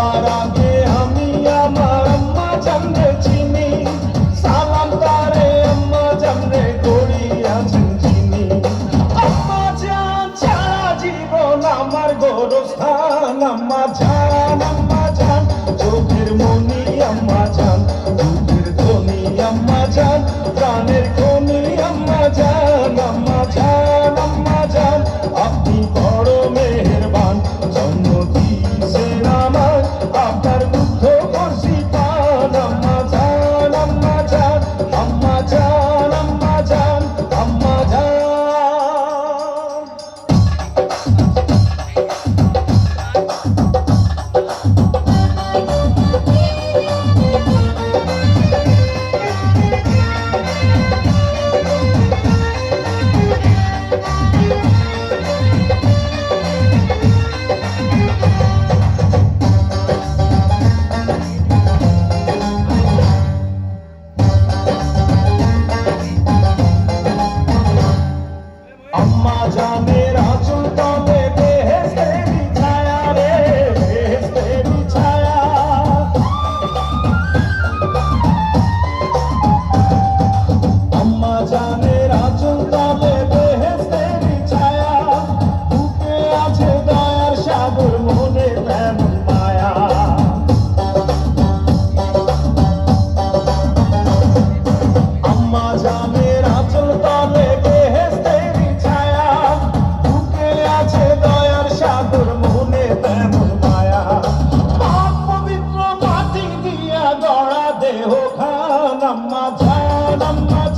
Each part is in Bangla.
সবার আগে আমি আমার আম্মা জানরে চিনি, সালাম তারে আম্মা জানরে করিয়াছেন চিনি। আম্মা জান ছাড়া জীবন আমার গোরস্থান, আম্মা জান চোখের মনি আম্মা জান, দুধের ধনি আম্মা জান, প্রাণের খনি আম্মা জান। আম্মা জান আপনি বড় মেহেরবান, জন্ম দিয়েছেন আমার আপনার দুঃখ করছি পান। আম্মা জান আম্মা জান আম্মা জান আম্মা জান আম্মা জান। আম্মা জানের আঁচল তলে বেহেশতেরি ছায়া রে, বেহেশতেরি ছায়া। আম্মা জানের আঁচল তলে বেহেশতেরি ছায়া, বুকে আছে দয়ার সাগর মনে তেমন মায়া। আম্মা জানের আঁচল তলে বেহেশতেরি ছায়া, বুকে আছে দয়ার সাগর মনে তেমন মায়া। পাক পবিত্র মাটি দিয়া গড়া দেহ খান, আম্মা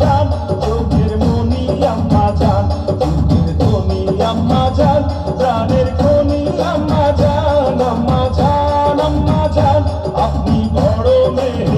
জান চোখের মনি আম্মা জান, দুধের ধনি আম্মা জান, প্রাণের খনি আম্মা জান। আম্মা জান আপনি বড় মেয়ে